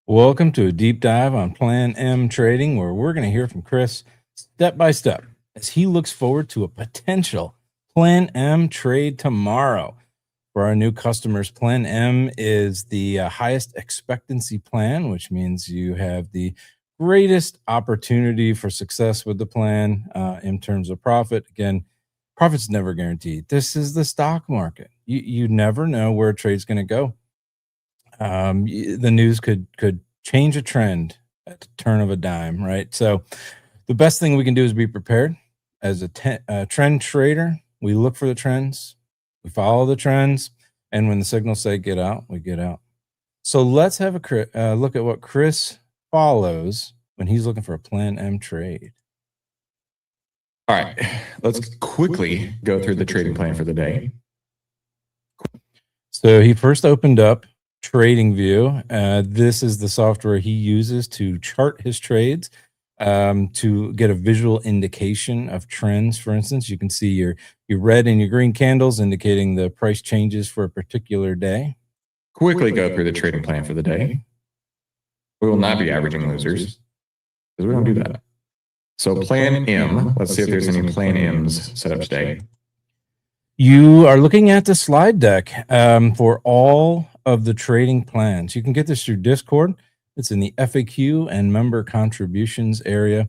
Welcome to a deep dive on Plan M trading, where we're going to hear from Chris step by step as he looks forward to a potential Plan M trade tomorrow. For our new customers, Plan M is the highest expectancy plan, which means you have the greatest opportunity for success with the plan in terms of profit. Again, profit's never guaranteed. This is the stock market. You never know where a trade's going to go. The news could change a trend at the turn of a dime, right? So the best thing we can do is be prepared. As a trend trader, we look for the trends, we follow the trends, and when the signals say get out, we get out. So let's have a look at what Chris follows when he's looking for a Plan M trade. All right, let's quickly go through the trading plan for the day. So he first opened up TradingView. This is the software he uses to chart his trades, to get a visual indication of trends. For instance, you can see your red and your green candles indicating the price changes for a particular day. Quickly go through the trading plan for the day. We will not be averaging losers because we don't do that. So Plan M, let's see if there's any Plan M's set up today. You are looking at the slide deck for all of the trading plans. You can get this through Discord. It's in the FAQ and member contributions area.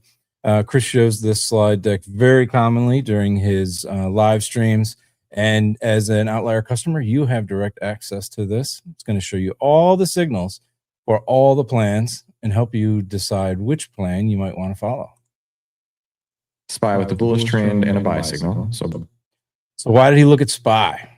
Chris shows this slide deck very commonly during his live streams. And as an Outlier customer, you have direct access to this. It's going to show you all the signals for all the plans and help you decide which plan you might want to follow. SPY with the bullish trend and a buy signal. So why did he look at SPY?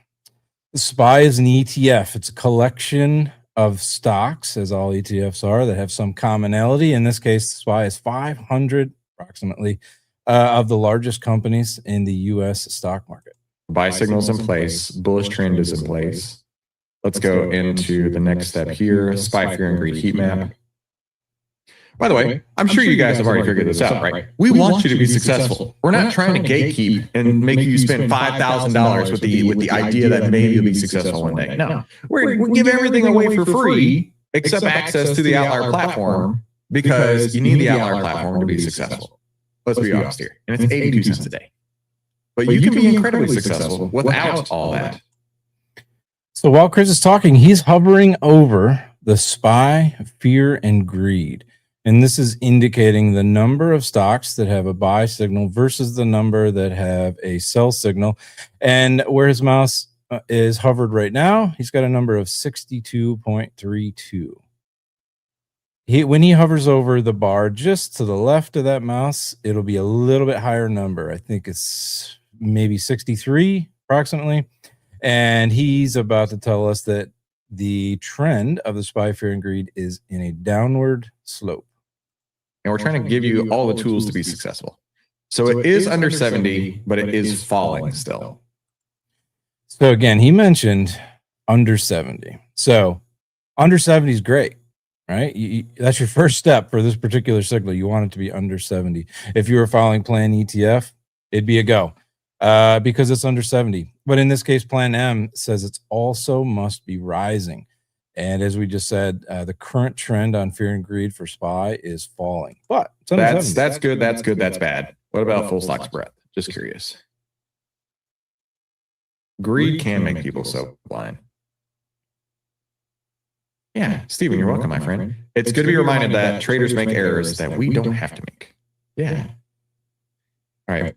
SPY is an ETF. It's a collection of stocks, as all ETFs are, that have some commonality. In this case, SPY is 500 approximately of the largest companies in the U.S. stock market. Buy signal's in place. Bullish trend is in place. Let's go into the next step here. SPY fear and greed heat map. By the way, I'm sure you guys have already figured this out, right? We want you to be successful. We're not trying to gatekeep and make you spend $5,000 with the idea that maybe you'll be successful one day. No, we give everything away for free except access to the Outlier platform, because you need the Outlier platform to be successful. Let's be honest here. And it's 82 cents a day. But you can be incredibly successful without all that. So while Chris is talking, he's hovering over the SPY fear and greed. And this is indicating the number of stocks that have a buy signal versus the number that have a sell signal. And where his mouse is hovered right now, he's got a number of 62.32. When he hovers over the bar just to the left of that mouse, it'll be a little bit higher number. I think it's maybe 63 approximately. And he's about to tell us that the trend of the SPY fear and greed is in a downward slope. And we're trying to give you all the tools to be successful. So it is under 70, but it is falling still. So again, he mentioned under 70. So under 70 is great, right? That's your first step for this particular signal. You want it to be under 70. If you were following Plan ETF, it'd be a go because it's under 70. But in this case, Plan M says it's also must be rising. And as we just said, the current trend on fear and greed for SPY is falling. But that's good. That's good. That's bad. What about full stocks breadth? Just curious. Greed can make people so blind. Yeah, Steven, you're welcome, my friend. It's good to be reminded that traders make errors that we don't have to make. Yeah. All right.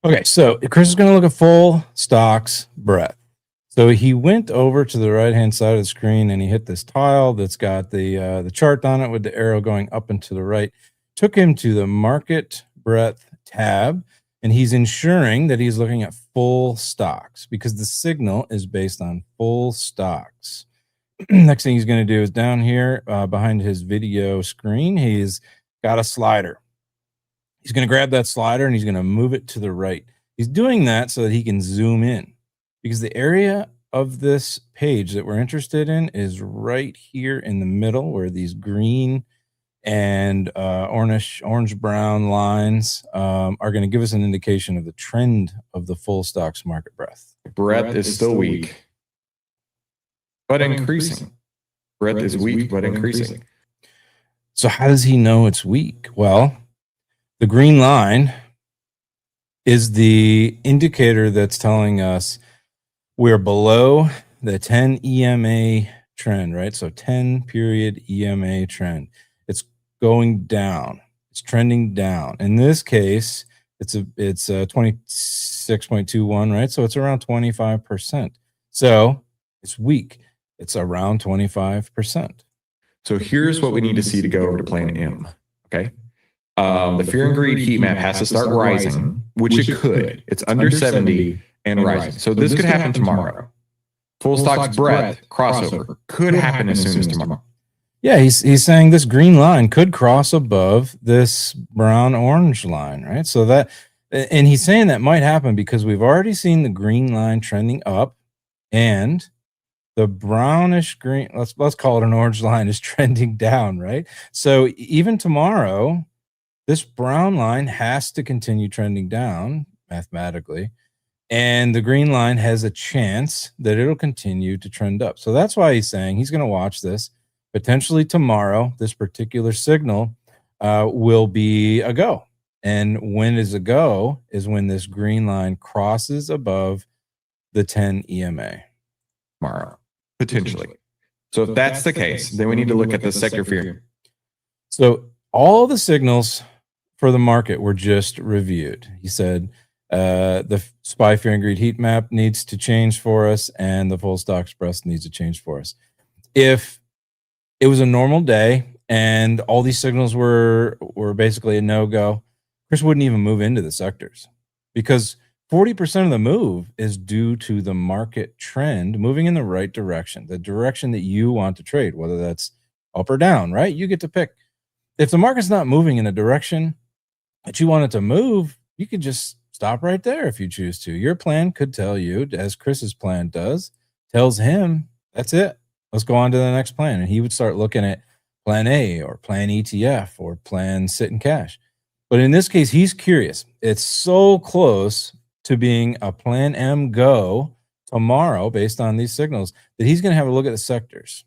Okay, so Chris is going to look at full stocks breadth. So he went over to the right-hand side of the screen and he hit this tile that's got the chart on it with the arrow going up and to the right. Took him to the market breadth tab, and he's ensuring that he's looking at full stocks because the signal is based on full stocks. Next thing he's going to do is down here behind his video screen, he's got a slider. He's going to grab that slider and he's going to move it to the right. He's doing that so that he can zoom in, because the area of this page that we're interested in is right here in the middle, where these green and orange-brown lines are going to give us an indication of the trend of the full stocks market breadth. Breadth is still weak, but increasing. Breadth is weak, but increasing. So how does he know it's weak? Well, the green line is the indicator that's telling us we're below the 10 EMA trend, right? So 10 period EMA trend. It's going down. It's trending down. In this case, it's 26.21, right? So it's around 25%. So it's weak. It's around 25%. So here's what we need to see to go over to plan M. Okay. The fear and greed heat map has to start rising, which it could. It's under 70 and rising. So this could happen tomorrow. Full stock's breadth crossover could happen as soon as tomorrow. Yeah, he's saying this green line could cross above this brown orange line, right? So that, and he's saying that might happen because we've already seen the green line trending up, and the brownish green, let's call it an orange line, is trending down, right? So even tomorrow, this brown line has to continue trending down mathematically, and the green line has a chance that it'll continue to trend up. So that's why he's saying he's going to watch this. Potentially tomorrow, this particular signal will be a go. And when is a go is when this green line crosses above the 10 EMA. Tomorrow, potentially. So if that's the case, then we need to look at the sector fear. So all the signals for the market were just reviewed. He said the SPY fear and greed heat map needs to change for us, and the full stock express needs to change for us. If it was a normal day and all these signals were basically a no-go, Chris wouldn't even move into the sectors, because 40% of the move is due to the market trend moving in the right direction, the direction that you want to trade, whether that's up or down, right? You get to pick. If the market's not moving in a direction that you want it to move, you could just stop right there if you choose to. Your plan could tell you, as Chris's plan tells him, that's it. Let's go on to the next plan. And he would start looking at plan A or plan ETF or plan sit in cash. But in this case, he's curious. It's so close to being a plan M go tomorrow based on these signals that he's going to have a look at the sectors.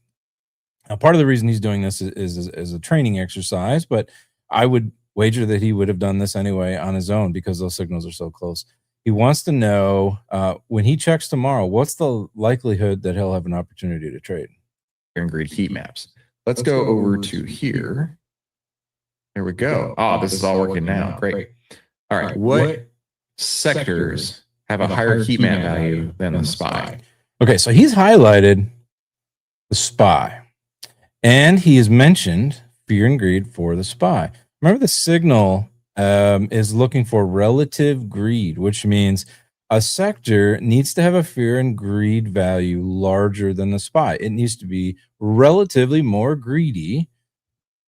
Now, part of the reason he's doing this is a training exercise, but I would wager that he would have done this anyway on his own because those signals are so close. He wants to know when he checks tomorrow, what's the likelihood that he'll have an opportunity to trade? Fear and greed heat maps. Let's go over to here. There we go. Oh, this is all working now. Great. All right. What sectors have a higher heat map value than the SPY? Okay, so he's highlighted the SPY, and he has mentioned fear and greed for the SPY. Remember, the signal is looking for relative greed, which means a sector needs to have a fear and greed value larger than the SPY. It needs to be relatively more greedy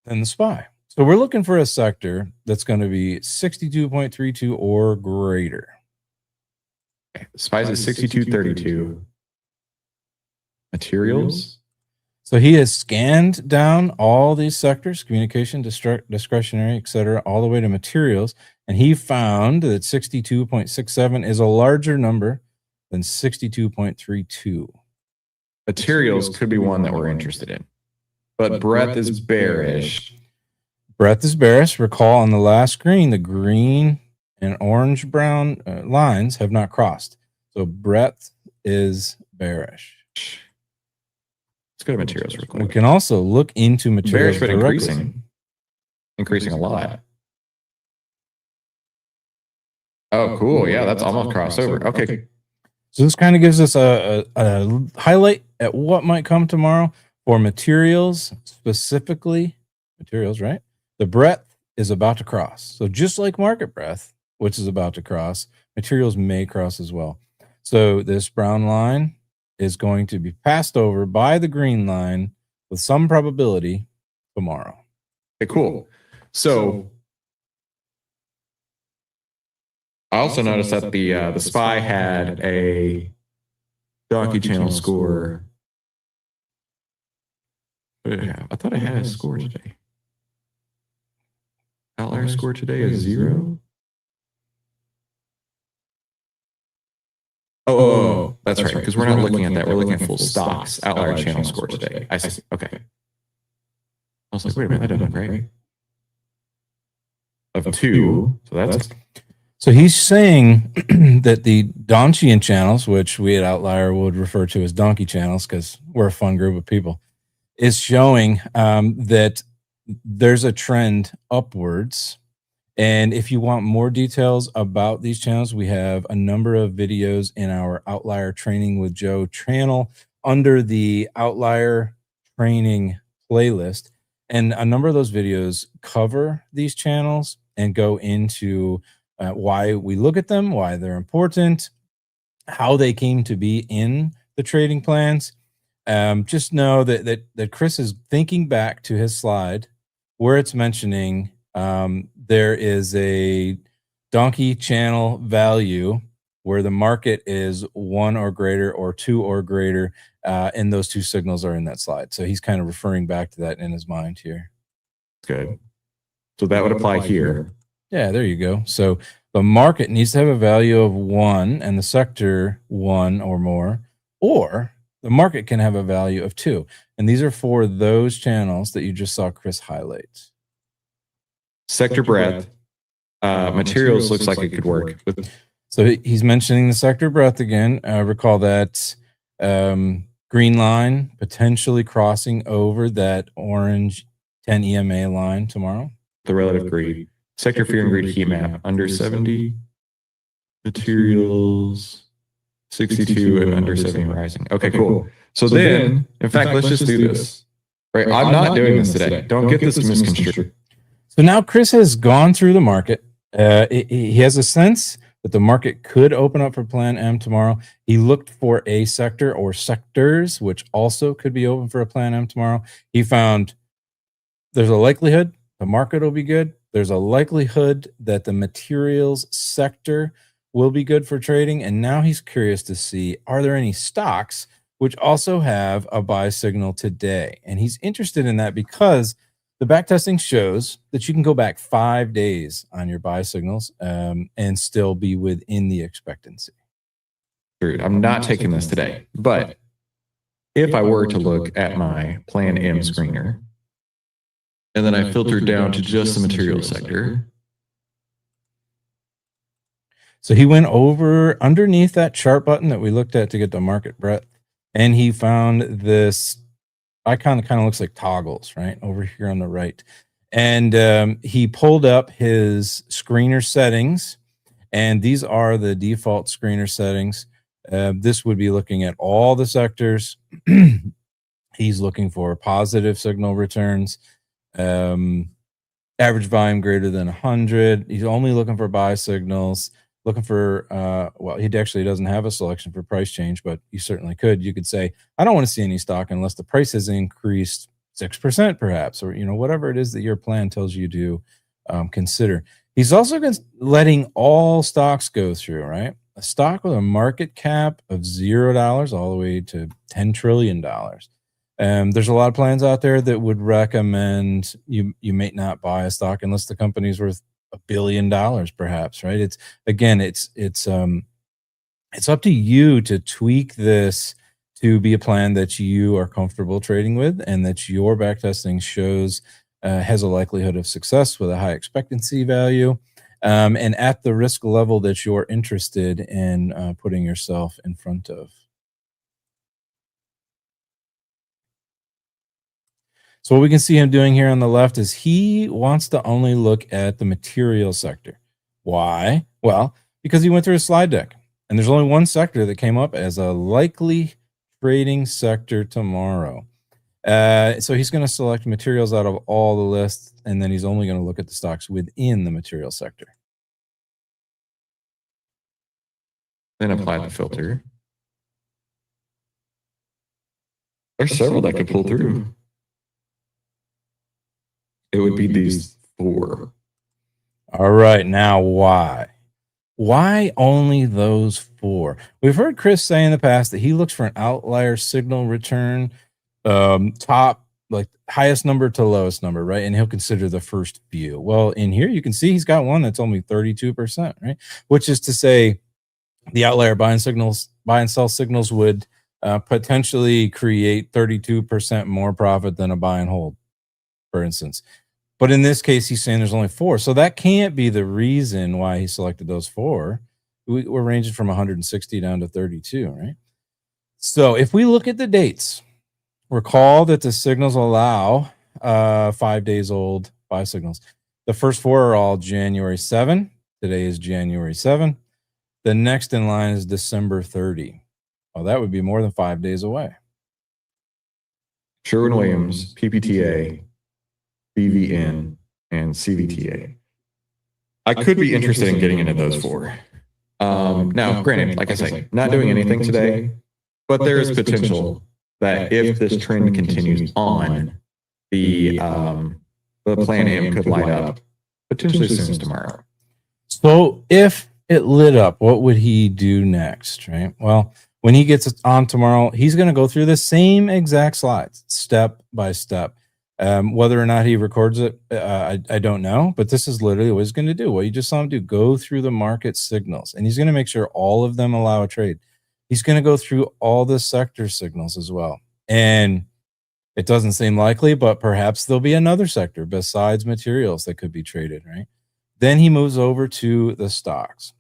than the SPY. So we're looking for a sector that's going to be 62.32 or greater. Okay. SPY is 62.32. Materials. So he has scanned down all these sectors: communication, discretionary, etc., all the way to materials, and he found that 62.67 is a larger number than 62.32. Materials could be one that we're interested in, but breadth is bearish. Breadth is bearish. Recall on the last screen, the green and orange-brown lines have not crossed. So breadth is bearish. Let's go to materials real quick. We can also look into materials. Bearish, but increasing a lot. Oh, cool. Yeah, that's almost crossover. Okay. So this kind of gives us a highlight at what might come tomorrow for materials, specifically materials, right? The breadth is about to cross. So just like market breadth, which is about to cross, materials may cross as well. So this brown line is going to be passed over by the green line with some probability tomorrow. Okay, cool. So I also noticed that the SPY had a donkey channel score. What did it have? I thought it had a score today. Outlier score today is 0. Oh, that's right. Because we're not looking at that. We're looking at full stocks. Outlier channel score today. I see. Okay. I was like, wait a minute, that doesn't look right. Of 2, so that's... So he's saying that the Donchian channels, which we at Outlier would refer to as donkey channels because we're a fun group of people, is showing that there's a trend upwards. And if you want more details about these channels, we have a number of videos in our Outlier Training with Joe channel under the Outlier Training playlist. And a number of those videos cover these channels and go into why we look at them, why they're important, how they came to be in the trading plans. Just know that Chris is thinking back to his slide where it's mentioning there is a donkey channel value where the market is 1 or greater or 2 or greater, and those 2 signals are in that slide. So he's kind of referring back to that in his mind here. Good. So that would apply here. Yeah, there you go. So the market needs to have a value of 1 and the sector 1 or more, or the market can have a value of 2. And these are for those channels that you just saw Chris highlight. Sector breadth. Materials looks like it could work. So he's mentioning the sector breadth again. Recall that green line potentially crossing over that orange 10 EMA line tomorrow. The relative greed. Sector fear and greed heat map under 70. Materials 62 and under 70 rising. Okay, cool. So then, in fact, let's just do this. Right, I'm not doing this today. Don't get this misconstrued. So now Chris has gone through the market. He has a sense that the market could open up for Plan M tomorrow. He looked for a sector or sectors, which also could be open for a Plan M tomorrow. He found there's a likelihood the market will be good. There's a likelihood that the materials sector will be good for trading. And now he's curious to see, are there any stocks which also have a buy signal today? And he's interested in that because the backtesting shows that you can go back 5 days on your buy signals and still be within the expectancy. I'm not taking this today, but if I were to look at my Plan M screener, and then I filtered down to just the material sector. So he went over underneath that chart button that we looked at to get the market breadth, and he found this icon that kind of looks like toggles, right, over here on the right. And he pulled up his screener settings, and these are the default screener settings. This would be looking at all the sectors. He's looking for positive signal returns. Average volume greater than 100. He's only looking for buy signals, looking for well, he actually doesn't have a selection for price change, but you certainly could. You could say, I don't want to see any stock unless the price has increased 6% perhaps, or whatever it is that your plan tells you to consider. He's also letting all stocks go through, right? A stock with a market cap of $0 all the way to $10 trillion. There's a lot of plans out there that would recommend you may not buy a stock unless the company's worth $1 billion, perhaps, right? It's up to you to tweak this to be a plan that you are comfortable trading with and that your backtesting shows has a likelihood of success with a high expectancy value and at the risk level that you're interested in putting yourself in front of. So what we can see him doing here on the left is he wants to only look at the material sector. Why? Well, because he went through a slide deck, and there's only one sector that came up as a likely trading sector tomorrow. So he's going to select materials out of all the lists, and then he's only going to look at the stocks within the material sector. Then apply the filter. There's several that could pull through. It would be these 4. All right, now why? Why only those 4? We've heard Chris say in the past that he looks for an outlier signal return, top, like highest number to lowest number, right? And he'll consider the first few. Well, in here you can see he's got one that's only 32%, right? Which is to say the outlier buy and sell signals would potentially create 32% more profit than a buy and hold. for instance. But in this case, he's saying there's only 4. So that can't be the reason why he selected those 4. We're ranging from 160 down to 32, right? So if we look at the dates, recall that the signals allow 5 days old buy signals. The first 4 are all January 7. Today is January 7. The next in line is December 30. Well, that would be more than 5 days away. Sherwin-Williams, PPTA, BVN, and CVTA. I could be interested in getting into those 4. Now, granted, like I say, not doing anything today, but there is potential that if this trend continues on, the plan M could light up potentially as soon as tomorrow. So if it lit up, what would he do next, right? Well, when he gets on tomorrow, he's going to go through the same exact slides, step by step. Whether or not he records it, I don't know, but this is literally what he's going to do. What you just saw him do, go through the market signals, and he's going to make sure all of them allow a trade. He's going to go through all the sector signals as well. And it doesn't seem likely, but perhaps there'll be another sector besides materials that could be traded, right? Then he moves over to the stocks.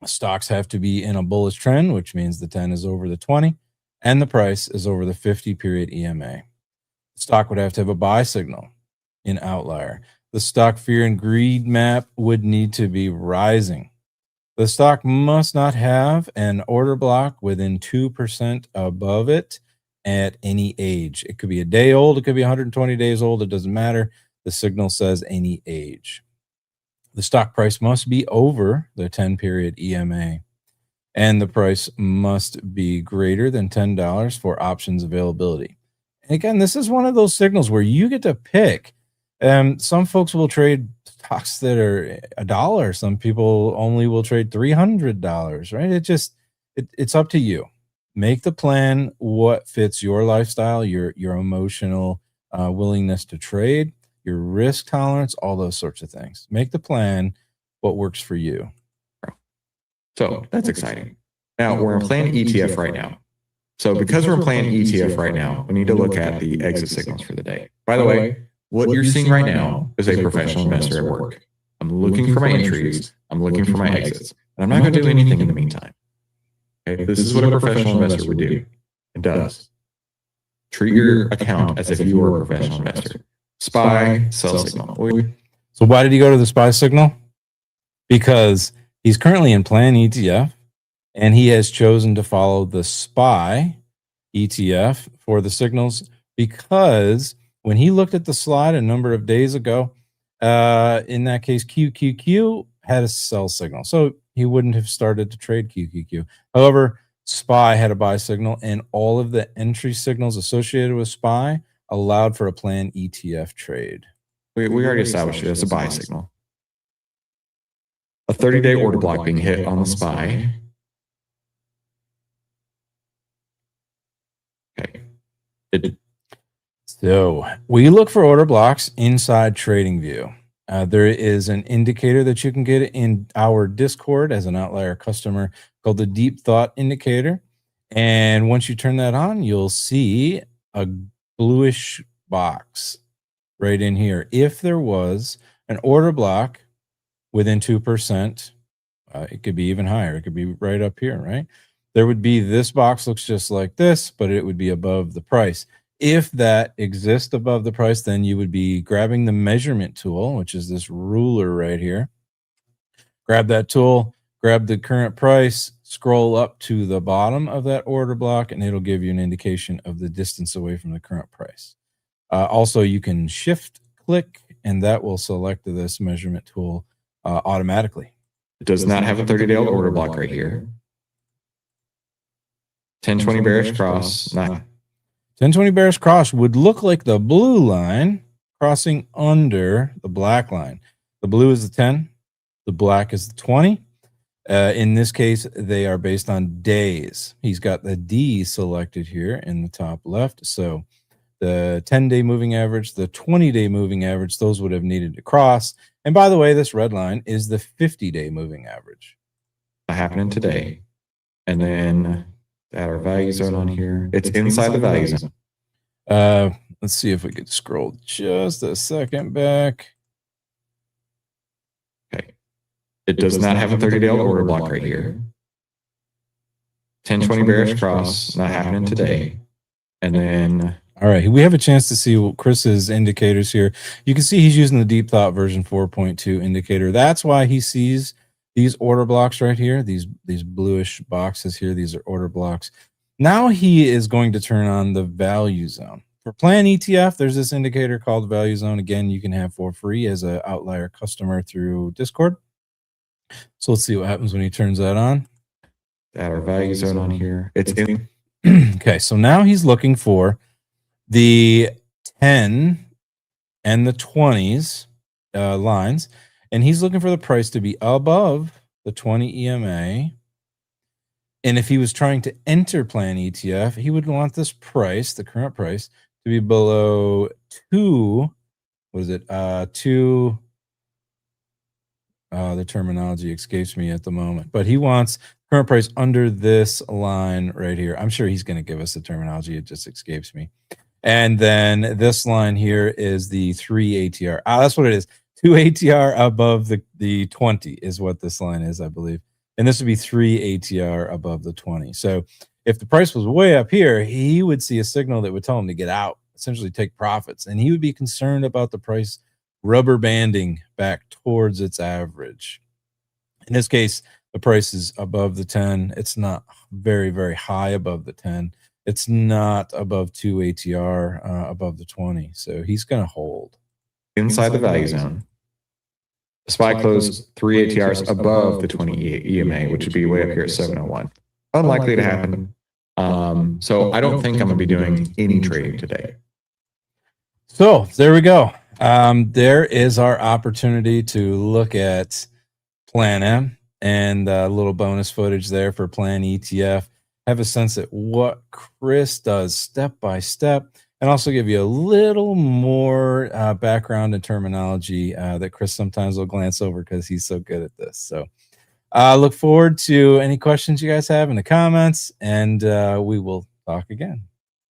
Stocks have to be in a bullish trend, which means the 10 is over the 20 and the price is over the 50 period EMA. The stock would have to have a buy signal in outlier. The stock fear and greed map would need to be rising. The stock must not have an order block within 2% above it at any age. It could be a day old. It could be 120 days old. It doesn't matter. The signal says any age. The stock price must be over the 10 period EMA, and the price must be greater than $10 for options availability. And again, this is one of those signals where you get to pick. Some folks will trade stocks that are $1. Some people only will trade $300, right? It's up to you. Make the plan what fits your lifestyle, your emotional willingness to trade, your risk tolerance, all those sorts of things. Make the plan what works for you. So that's exciting. Now we're in plan ETF right now. So because we're in plan ETF right now, we need to look at the exit signals for the day. By the way, what you're seeing right now is a professional investor at work. I'm looking for my entries. I'm looking for my exits. And I'm not going to do anything in the meantime. Okay? This is what a professional investor would do and does. Treat your account as if you were a professional investor. SPY, sell signal. So why did he go to the SPY signal? Because he's currently in plan ETF, and he has chosen to follow the SPY ETF for the signals because when he looked at the slide a number of days ago, in that case, QQQ had a sell signal. So he wouldn't have started to trade QQQ. However, SPY had a buy signal, and all of the entry signals associated with SPY allowed for a plan ETF trade. We already established it as a buy signal. A 30-day order block being hit on the SPY. Okay. So we look for order blocks inside TradingView. There is an indicator that you can get in our Discord as an outlier customer called the DeepThought indicator. And once you turn that on, you'll see a bluish box right in here. If there was an order block within 2%, it could be even higher. It could be right up here, right? There would be this box looks just like this, but it would be above the price. If that exists above the price, then you would be grabbing the measurement tool, which is this ruler right here. Grab that tool, grab the current price, scroll up to the bottom of that order block, and it'll give you an indication of the distance away from the current price. Also, you can shift click, and that will select this measurement tool automatically. It does not have a 30-day order block right here. 1020 bearish cross, not 1020 bearish cross would look like the blue line crossing under the black line. The blue is the 10, the black is the 20. In this case, they are based on days. He's got the D selected here in the top left. So the 10-day moving average, the 20-day moving average, those would have needed to cross. And by the way, this red line is the 50-day moving average. Happening today. And then add our value zone on here. It's inside the value zone. Let's see if we could scroll just a second back. Okay. It does not have a 30-day order block right here. 1020 bearish cross, not happening today. And then, all right, we have a chance to see Chris's indicators here. You can see he's using the DeepThought version 4.2 indicator. That's why he sees these order blocks right here, these bluish boxes here. These are order blocks. Now he is going to turn on the value zone. For Plan ETF, there's this indicator called value zone. Again, you can have for free as an Outlier customer through Discord. So let's see what happens when he turns that on. Add our value zone on here. It's in. Okay, so now he's looking for the 10 and the 20s lines, and he's looking for the price to be above the 20 EMA. And if he was trying to enter Plan ETF, he would want this price, the current price, to be below 2. What is it? 2. The terminology escapes me at the moment, but he wants current price under this line right here. I'm sure he's going to give us the terminology. It just escapes me. And then this line here is the 3 ATR. That's what it is. 2 ATR above the 20 is what this line is, I believe. And this would be 3 ATR above the 20. So if the price was way up here, he would see a signal that would tell him to get out, essentially take profits. And he would be concerned about the price rubber banding back towards its average. In this case, the price is above the 10. It's not very, very high above the 10. It's not above 2 ATR above the 20. So he's going to hold. Inside the value zone. The SPY closed 3 ATRs above the 20 EMA, which would be way up here at 701. Unlikely to happen. So I don't think I'm going to be doing any trading today. So there we go. There is our opportunity to look at Plan M and a little bonus footage there for Plan ETF. Have a sense at what Chris does step by step, and also give you a little more background and terminology that Chris sometimes will glance over because he's so good at this. So look forward to any questions you guys have in the comments, and we will talk again.